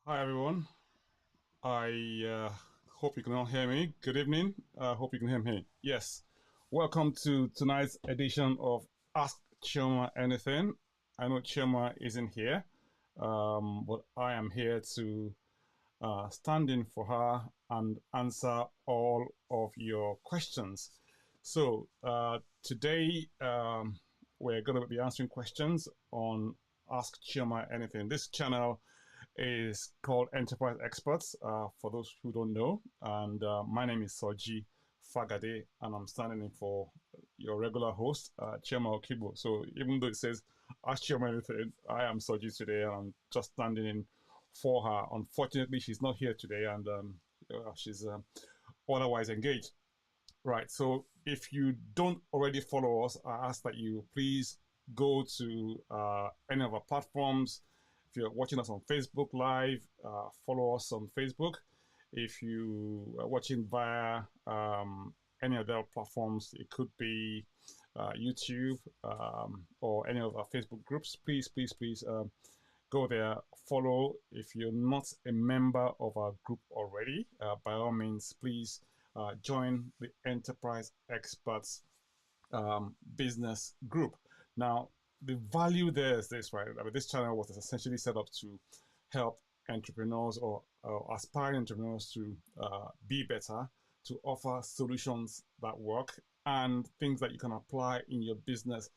Hi everyone. I hope you can all hear me. Good evening. I hope you can hear me. Yes. Welcome to tonight's edition of Ask Chioma Anything. I know Chioma isn't here, but I am here to stand in for her and answer all of your questions. So today we're going to be answering questions on Ask Chioma Anything. This channel is called Enterprise Experts, for those who don't know. And my name is Soji Fagade, and I'm standing in for your regular host, Chioma Okigbo. So even though it says Ask Chioma Anything, I am Soji today, and I'm just standing in for her. Unfortunately, she's not here today, and she's otherwise engaged. Right. So if you don't already follow us, I ask that you please go to any of our platforms. If you're watching us on Facebook Live, follow us on Facebook. If you are watching via any other platforms, it could be YouTube or any of our Facebook groups, please go there, follow. If you're not a member of our group already, by all means, please join the Enterprise Experts business group. Now, the value there is this, right? I mean, this channel was essentially set up to help entrepreneurs or aspiring entrepreneurs to be better, to offer solutions that work and things that you can apply in your business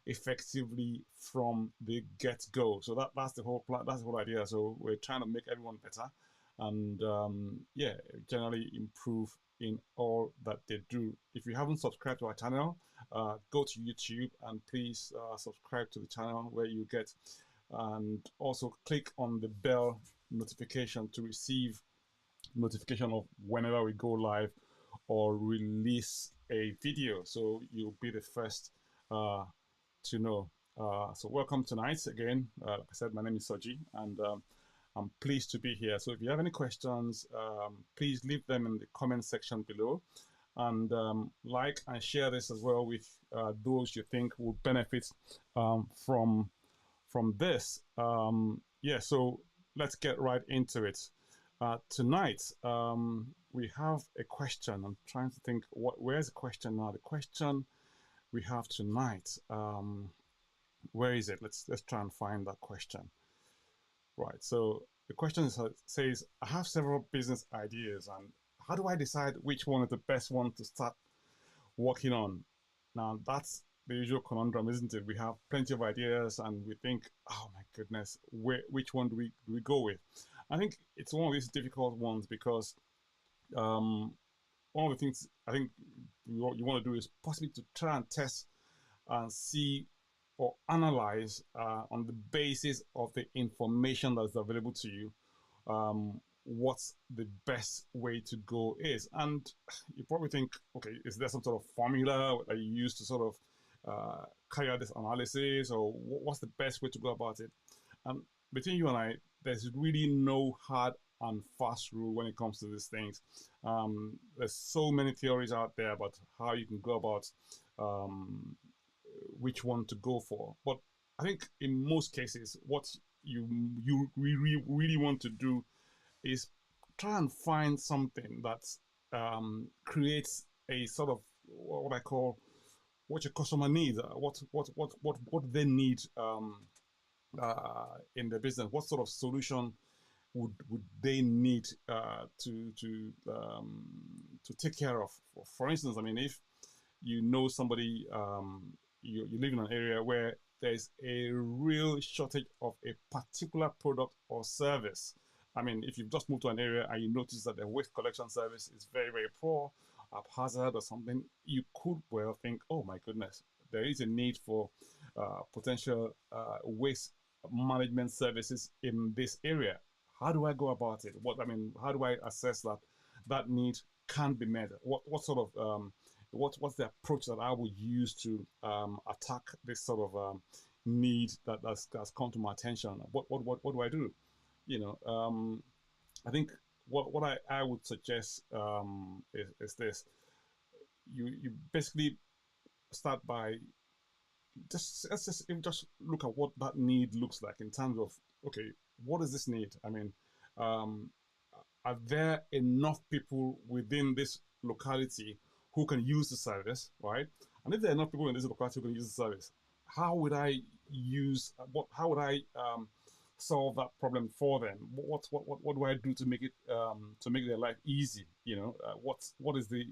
effectively from the get-go. So that's the whole plan. That's the whole idea. So we're trying to make everyone better, and yeah, generally improve in all that they do. If you haven't subscribed to our channel, go to YouTube and please subscribe to the channel where you get, and also click on the bell notification to receive notification of whenever we go live or release a video, so you'll be the first to know. So welcome tonight again. Like I said, my name is Soji, and I'm pleased to be here. So if you have any questions, please leave them in the comment section below, and like and share this as well with those you think will benefit from this. Yeah, so let's get right into it. Tonight, we have a question. I'm trying to think, where's the question now? The question we have tonight, where is it? Let's try and find that question. Right. So the question says, I have several business ideas, and how do I decide which one is the best one to start working on? Now, that's the usual conundrum, isn't it? We have plenty of ideas, and we think, oh my goodness, which one do we go with? I think it's one of these difficult ones because one of the things I think you want to do is possibly to try and test and see or analyze on the basis of the information that's available to you, what the best way to go is. And you probably think, okay, is there some sort of formula that you use to sort of carry out this analysis, or what's the best way to go about it? And between you and I, there's really no hard and fast rule when it comes to these things. There's so many theories out there about how you can go about which one to go for. But I think in most cases, what you really want to do is try and find something that creates a sort of what I call what your customer needs, what they need in the business. What sort of solution would they need to take care of? For instance, I mean, if you know somebody, you live in an area where there's a real shortage of a particular product or service. I mean, if you've just moved to an area and you notice that the waste collection service is very poor, haphazard or something, you could well think, oh my goodness, there is a need for potential waste management services in this area. How do I go about it? How do I assess that that need can be met? What sort of what's the approach that I would use to attack this sort of need that's come to my attention? What do I do? You know, I think what I would suggest is this: you basically start by let's just look at what that need looks like in terms of, okay, what is this need? I mean, Um, are there enough people within this locality who can use the service, right? And if there are enough people in this locality who can use the service, how would I use what? How would I solve that problem for them? What do I do to make their life easy? What is the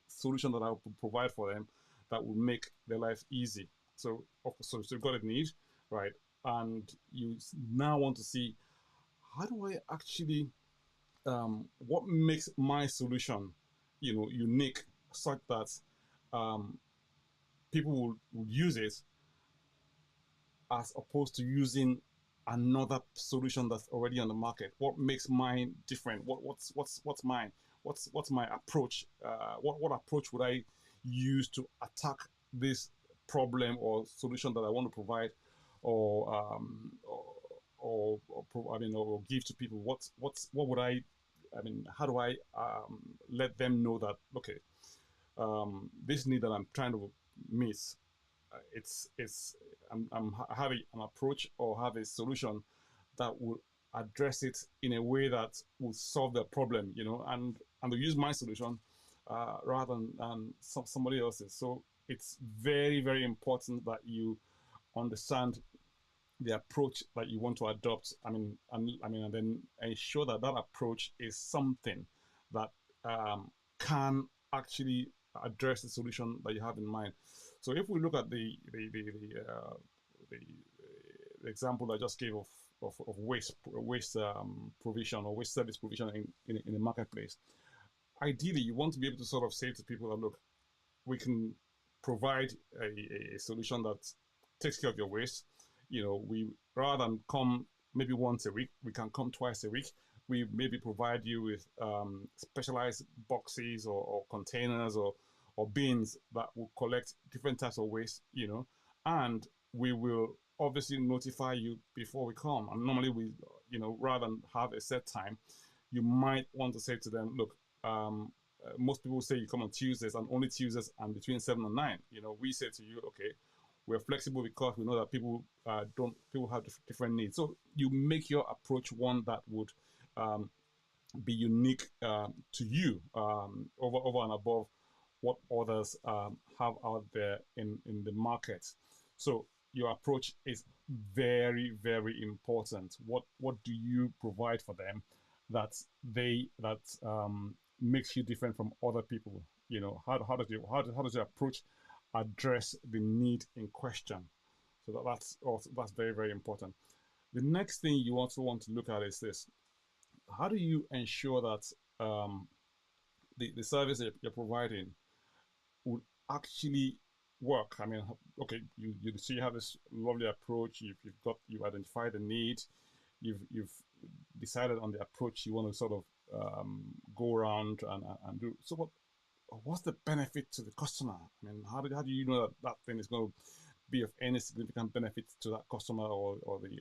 solution that I will provide for them that will make their life easy? So, so you've got a need, right? And you now want to see, how do I actually what makes my solution, unique, such that um, people will use it, as opposed to using another solution that's already on the market. What makes mine different? What's mine? What's my approach? What approach would I use to attack this problem or solution that I want to provide, or or give to people? What would I mean, how do I let them know that, okay, this need that I'm trying to meet, it's I have an approach or have a solution that will address it in a way that will solve the problem, and to use my solution rather than somebody else's. So it's very, very important that you understand the approach that you want to adopt. And then ensure that that approach is something that can actually address the solution that you have in mind. So if we look at the example I just gave of waste provision or waste service provision in the marketplace, ideally you want to be able to sort of say to people that, look, we can provide a solution that takes care of your waste. We, rather than come maybe once a week, we can come twice a week. We maybe provide you with specialized boxes or containers or bins that will collect different types of waste, and we will obviously notify you before we come. And normally we, rather than have a set time, you might want to say to them, look, most people say you come on Tuesdays, and only Tuesdays and between 7 and 9. We say to you, okay, we're flexible because we know that people have different needs. So you make your approach one that would be unique to you, over and above what others have out there in the market. So your approach is very, very important. What do you provide for them that makes you different from other people? How does your approach address the need in question? So that's very, very important. The next thing you also want to look at is this: how do you ensure that the service that you're providing would actually work? I mean, okay, you see you have this lovely approach. You've identified the need. You've decided on the approach you want to sort of go around and do. So what's the benefit to the customer? I mean, how do you know that thing is going to be of any significant benefit to that customer or the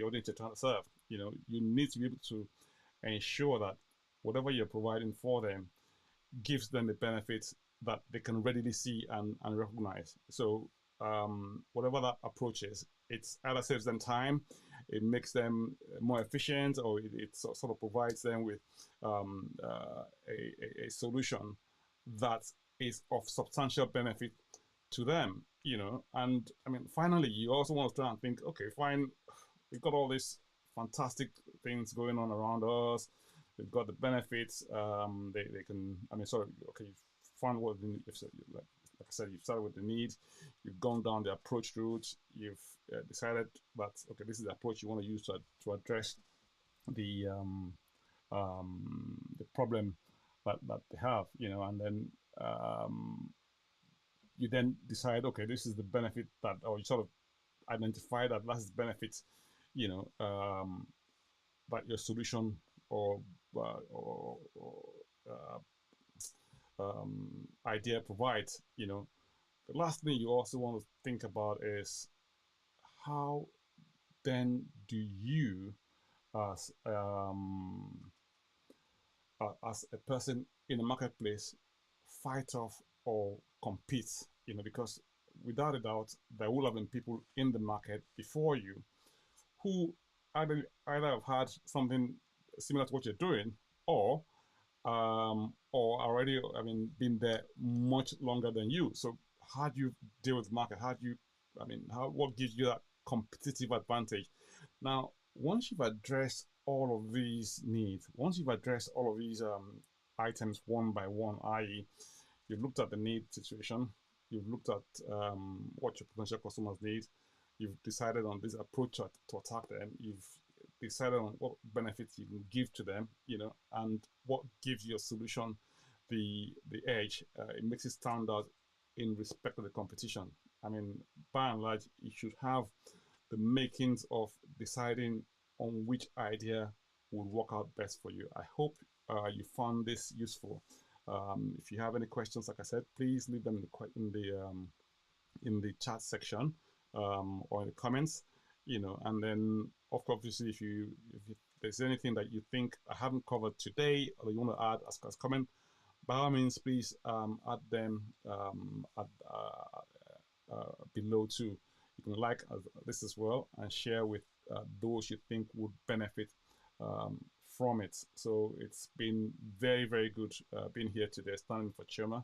audience you're trying to serve? You need to be able to ensure that whatever you're providing for them gives them the benefits that they can readily see and recognize. So whatever that approach is, it's either saves them time, it makes them more efficient, or it sort of provides them with a solution that is of substantial benefit to them. And I mean, finally, you also want to try and think, okay, fine, we've got all these fantastic things going on around us. They've got the benefits. They can. I mean, sorry. Okay, you've found what the, like I said, you've started with the need. You've gone down the approach route. You've decided that, okay, this is the approach you want to use to address the the problem that they have. And then you then decide, okay, this is the benefit that, or you sort of identify that that's the benefit, you know, that your solution or idea provides. The last thing you also want to think about is, how then do you, as as a person in the marketplace, fight off or compete? Because without a doubt, there will have been people in the market before you who either have had something similar to what you're doing, or already, I mean, been there much longer than you. So how do you deal with the market? How do you, I mean, what gives you that competitive advantage? Now, once you've addressed all of these needs, once you've addressed all of these items one by one, i.e., you've looked at the need situation, you've looked at what your potential customers need, you've decided on this approach to attack them, you've decided on what benefits you can give to them, and what gives your solution the edge. It makes it stand out in respect of the competition. I mean, by and large, you should have the makings of deciding on which idea will work out best for you. I hope you found this useful. If you have any questions, like I said, please leave them in the chat section, or in the comments. And then of course, obviously, if there's anything that you think I haven't covered today or you want to add as comment, by all means, please add them below too. You can like this as well and share with those you think would benefit from it. So it's been very, very good being here today, standing for Chioma,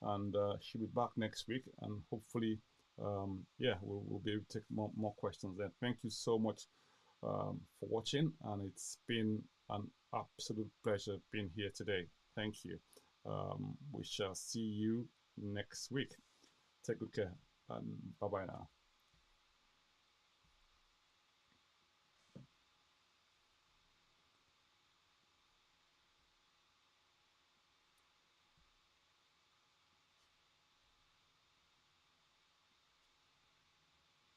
and she'll be back next week, and hopefully, yeah, we'll be able to take more questions then. Thank you so much for watching, and it's been an absolute pleasure being here today. Thank you. We shall see you next week. Take good care, and bye bye now.